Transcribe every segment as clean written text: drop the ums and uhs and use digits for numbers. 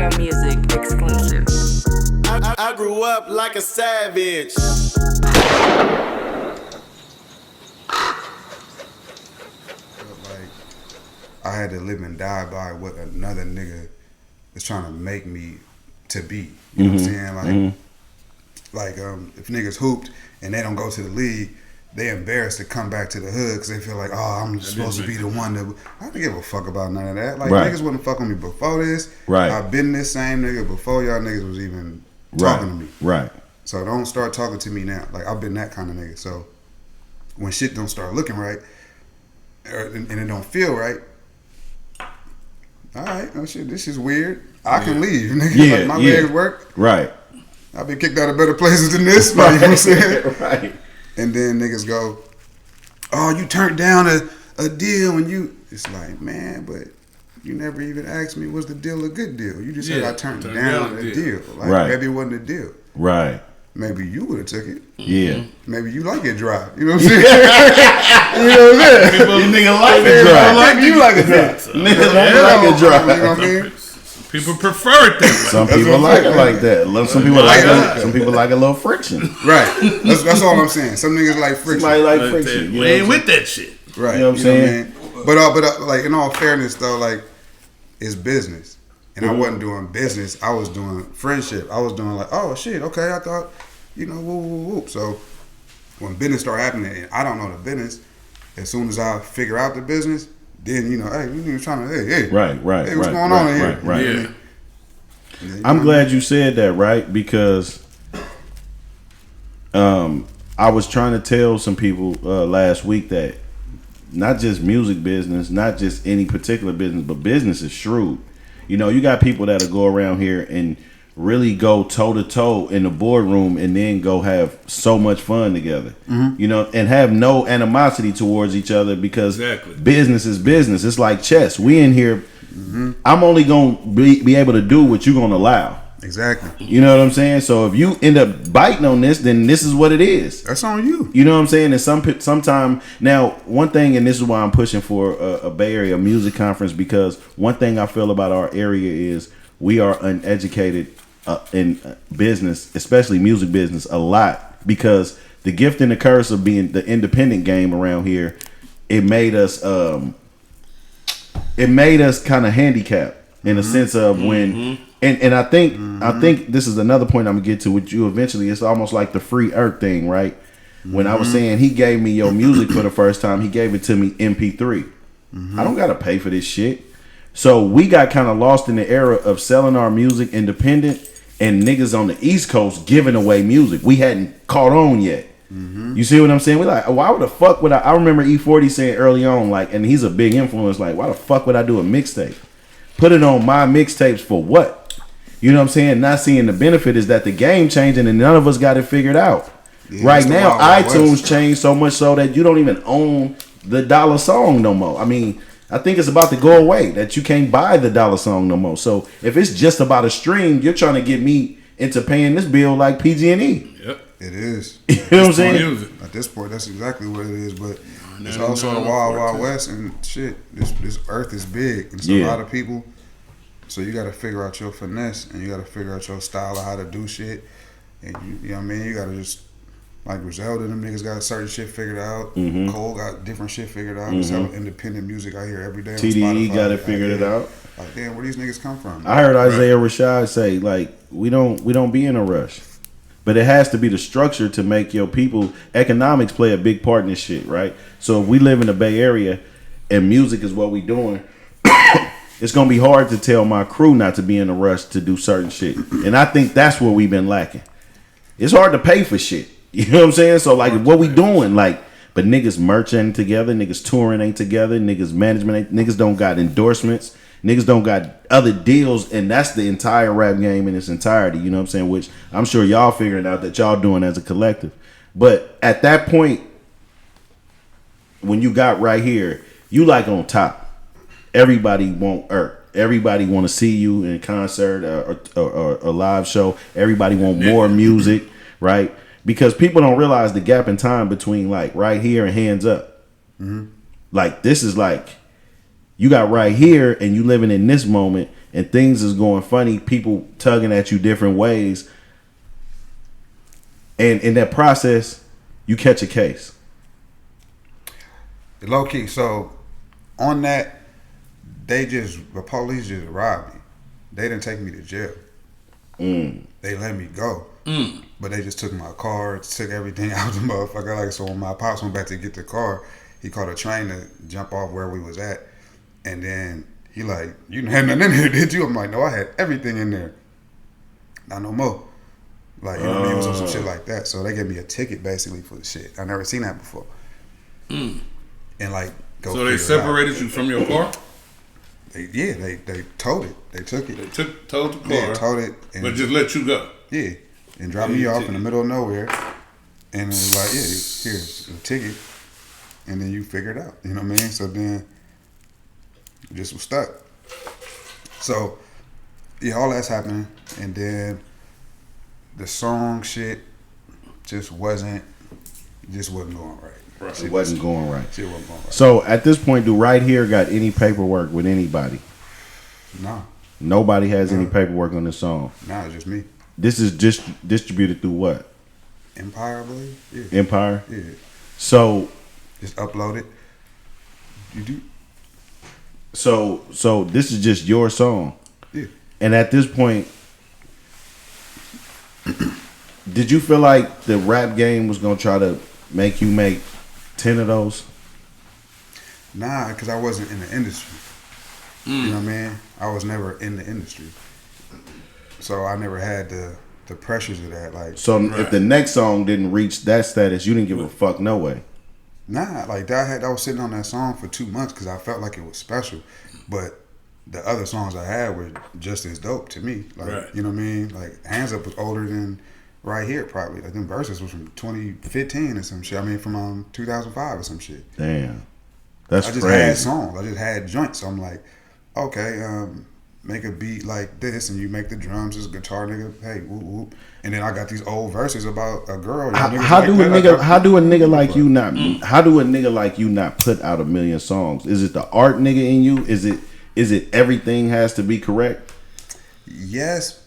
Area Music exclusive. I grew up like a savage. Like, I had to live and die by what another nigga is trying to make me to be. You know what I'm saying? Like, if niggas hooped and they don't go to the league, they embarrassed to come back to the hood because they feel like, oh, I'm supposed to be the one that. I don't give a fuck about none of that. Like, niggas wouldn't fuck with me before this. Right. I've been this same nigga before y'all niggas was even talking to me. Right. So don't start talking to me now. Like, I've been that kind of nigga. So when shit don't start looking right and it don't feel right, all right, oh shit, this is weird. I can leave, nigga. Yeah, like my legs work. Right. I've been kicked out of better places than this. Like, you know what I'm saying? Right. And then niggas go, oh, you turned down a deal and you... It's like, man, but you never even asked me, was the deal a good deal? You just said I turned down a deal. Like, maybe it wasn't a deal. Right. Maybe you would have took it. Yeah. Maybe you like it dry. You know what I'm saying? You know what I'm saying? You nigga like it dry. Maybe you like it dry. Niggas don't like it dry. You know what I mean? People prefer it that way. Some people like it like that. Some people like a little friction. Right. That's all I'm saying. Some niggas like friction. Somebody like friction. We ain't with that shit. Right. You know what I'm saying? But like, in all fairness though, like, it's business. And I wasn't doing business. I was doing friendship. I was doing like, oh shit, okay, I thought, you know, whoop. So when business started happening and I don't know the business, as soon as I figure out the business, then, you know, hey, you niggas trying to, hey. Right. Hey, what's going on in here? Right. Yeah. I'm glad you said that, right? Because I was trying to tell some people last week that not just music business, not just any particular business, but business is shrewd. You know, you got people that'll go around here and really go toe to toe in the boardroom and then go have so much fun together, you know, and have no animosity towards each other because business is business. It's like chess. We in here. I'm only gonna be able to do what you're gonna allow. Exactly. You know what I'm saying? So if you end up biting on this, then this is what it is. That's on you. You know what I'm saying? And sometime now, one thing, and this is why I'm pushing for a Bay Area music conference, because one thing I feel about our area is we are uneducated in business, especially music business, a lot, because the gift and the curse of being the independent game around here, it made us kind of handicapped in a sense of when. And I think this is another point I'm gonna get to with you eventually. It's almost like the free Erk thing, right? When I was saying he gave me your music for the first time, he gave it to me MP3. I don't gotta pay for this shit. So we got kind of lost in the era of selling our music independent and niggas on the East Coast giving away music. We hadn't caught on yet. You see what I'm saying? We like, why the fuck would I remember E40 saying early on, like, and he's a big influence, like, why the fuck would I do a mixtape? Put it on my mixtapes for what? You know what I'm saying? Not seeing the benefit is that the game changing and none of us got it figured out. Yeah, right now, iTunes changed so much so that you don't even own the dollar song no more. I mean, I think it's about to go away that you can't buy the dollar song no more. So if it's just about a stream, you're trying to get me into paying this bill like PG&E. Yep. It is. You know what I'm saying? At this point, that's exactly what it is. But it's also the Wild Wild West and shit. This earth is big. And so a lot of people... So you got to figure out your finesse and you got to figure out your style of how to do shit. And you know what I mean? You got to just, like Griselda, them niggas got certain shit figured out. Cole got different shit figured out. There's independent music I hear every day on TDE Spotify. got it figured out. Like, damn, where these niggas come from? I heard Isaiah Rashad say, like, we don't be in a rush. But it has to be the structure to make your people, economics play a big part in this shit, right? So if we live in the Bay Area and music is what we doing, it's going to be hard to tell my crew not to be in a rush to do certain shit. And I think that's where we've been lacking. It's hard to pay for shit. You know what I'm saying? So, like, what we doing? Like, but niggas merch ain't together. Niggas touring ain't together. Niggas management ain't. Niggas don't got endorsements. Niggas don't got other deals. And that's the entire rap game in its entirety. You know what I'm saying? Which I'm sure y'all figuring out that y'all doing as a collective. But at that point, when you got right here, you like on top. Everybody want Erk. Everybody want to see you in concert or a live show. Everybody want more music, right? Because people don't realize the gap in time between like right here and hands up. Like this is like you got right here and you living in this moment, and things is going funny, people tugging at you different ways, and in that process, you catch a case. Low key. So on that, the police just robbed me. They didn't take me to jail. They let me go. But they just took my car, took everything out of the motherfucker. Like, so when my pops went back to get the car, he called a train to jump off where we was at. And then he like, you didn't have nothing in here, did you? I'm like, no, I had everything in there. Not no more. Like, you know what I mean? It was some shit like that. So they gave me a ticket basically for the shit. I never seen that before. And like, So they separated you from your car? They towed it. They took it. They towed the car. Yeah, towed it. But just let you go. Yeah. And dropped me off in the middle of nowhere. And it was like, yeah, here's a ticket. And then you figure it out. You know what I mean? So then, just was stuck. So, yeah, all that's happening. And then, the song shit just wasn't going right. It wasn't going right. Shit wasn't going right. So at this point, do Right Here got any paperwork with anybody? Nah. Nobody has any paperwork on this song. Nah, it's just me. This is just distributed through what? Empire, I believe. Yeah. Empire? Yeah. So Just upload it. You do. So this is just your song. Yeah. And at this point, did you feel like the rap game was gonna try to make you make 10 of those? Nah, because I wasn't in the industry. You know what I mean? I was never in the industry. So I never had the pressures of that. Like, So if the next song didn't reach that status, you didn't give a fuck no way. nah, like I was sitting on that song for 2 months because I felt like it was special. But the other songs I had were just as dope to me. Like, you know what I mean? Like, Hands Up was older than Right Here probably. Like, them verses was from 2015 or some shit. I mean, from 2005 or some shit. Damn. That's I just crazy. had songs. I just had joints. So I'm like, okay, make a beat like this, and you make the drums as a guitar nigga. Hey, whoop whoop. And then I got these old verses about a girl. How do a nigga like you not put out a million songs? Is it the art nigga in you? Is it everything has to be correct? Yes,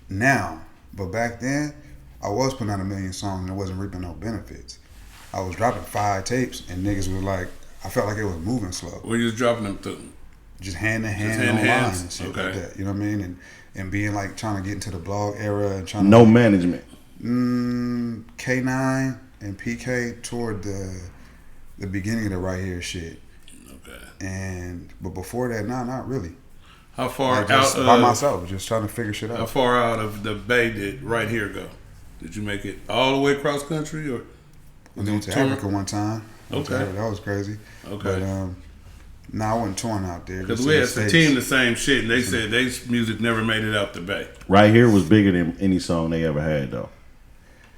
now, but back then I was putting out a million songs and it wasn't reaping no benefits. I was dropping 5 tapes and niggas was like, I felt like it was moving slow. Where you was dropping them to? Just hand to hand online and shit like that. You know what I mean? And being like trying to get into the blog era and trying No to management. K9 and PK toward the beginning of the Right Here shit. Okay. But before that, not really. How far Like, just out by of, myself, just trying to figure shit how out. far out of the Bay did Right Here go? Did you make it all the way across country, or I went to Africa one time. Okay. That was crazy. Okay. But I wasn't touring out there. Because just we in had the some States. team the same shit, and they said their music never made it out the Bay. Right Here was bigger than any song they ever had though.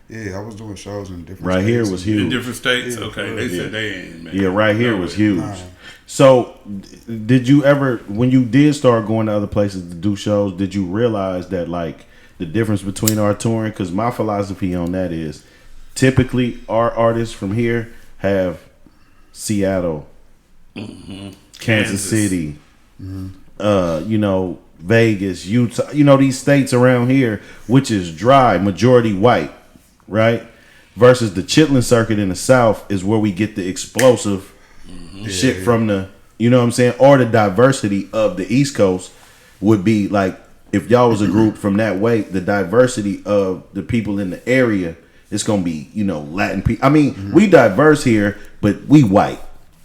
Yeah, I was doing shows in different Right states. Here was In huge. different states? Yeah, Okay, they said they ain't made Yeah, it. Right Here No was way. huge. Nah. So, did you ever, when you did start going to other places to do shows, did you realize that like the difference between our touring? Because my philosophy on that is, typically our artists from here have Seattle, Kansas City, Vegas, Utah, these states around here, which is dry, majority white, right? Versus the Chitlin circuit in the South is where we get the explosive shit from the, you know what I'm saying? Or the diversity of the East Coast would be like, if y'all was a group from that way, the diversity of the people in the area, it's going to be, Latin people. I mean, we diverse here, but we white.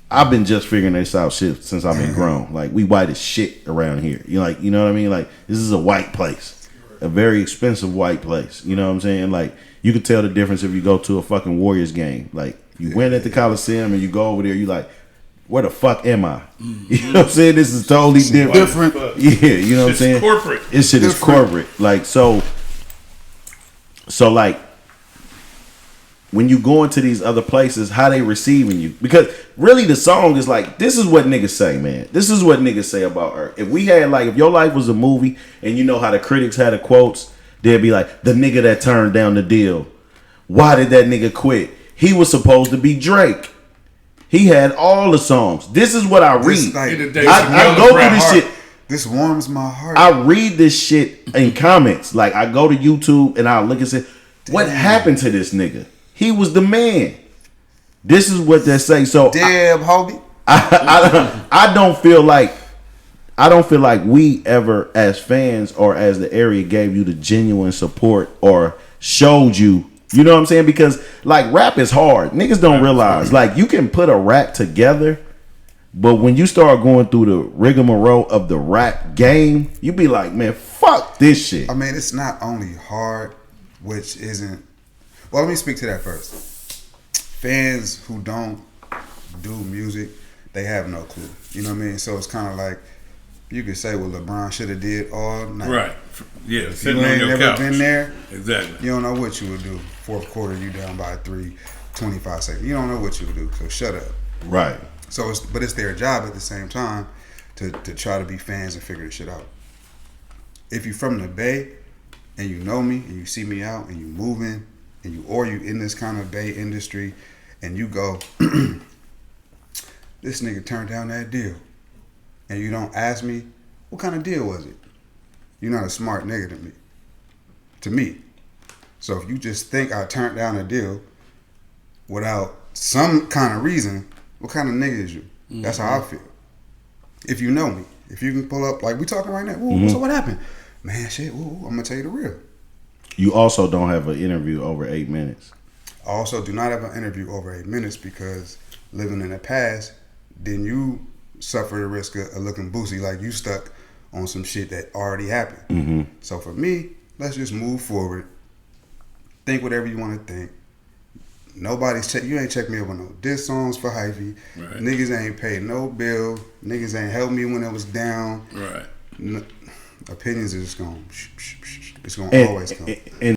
I've been just figuring this out shit since I've been grown. Like, we white as shit around here. You know what I mean? Like, this is a white place. A very expensive white place. You know what I'm saying? Like, you could tell the difference if you go to a fucking Warriors game. Like, you win at the Coliseum and you go over there, you like, where the fuck am I? You know what I'm saying? This is totally different. Yeah, you know what I'm saying? Corporate. This shit is corporate. Like, so like, when you go into these other places, how they receiving you? Because really the song is like, this is what niggas say, man. This is what niggas say about Erk. If we had if your life was a movie and you know how the critics had the quotes, they'd be like, the nigga that turned down the deal. Why did that nigga quit? He was supposed to be Drake. He had all the songs. This is what I read. Like, I go through this shit. This warms my heart. I read this shit in comments. Like I go to YouTube and I look and say, what happened to this nigga? He was the man. This is what they say. So damn, homie. I don't feel like we ever as fans or as the area gave you the genuine support or showed you. You know what I'm saying? Because like rap is hard. Niggas don't realize like you can put a rap together. But when you start going through the rigmarole of the rap game, you be like, man, fuck this shit. I mean, it's not only hard, which isn't. Well, let me speak to that first. Fans who don't do music, they have no clue. You know what I mean? So it's kind of like you could say what LeBron should have did all night. Right. Yeah. If you ain't never been there, exactly. You don't know what you would do. Fourth quarter, you down by 3, 25 seconds. You don't know what you would do. So shut up. Right. So, but it's their job at the same time to try to be fans and figure this shit out. If you from the Bay and you know me and you see me out and you moving and you in this kind of Bay industry and you go, this nigga turned down that deal, and you don't ask me what kind of deal was it, you're not a smart nigga to me. So if you just think I turned down a deal without some kind of reason, what kind of nigga is you? Mm-hmm. That's how I feel. If you know me, if you can pull up, like we talking right now, so what happened? Man, shit, I'm gonna tell you the real. You also don't have an interview over 8 minutes. I also do not have an interview over 8 minutes because living in the past, then you suffer the risk of looking boozy like you stuck on some shit that already happened. Mm-hmm. So for me, let's just move forward. Think whatever you want to think. You ain't check me up on no diss songs for hyphy. Right. Niggas ain't paid no bill. Niggas ain't helped me when it was down. Right. Opinions is just going. It's going to always come. And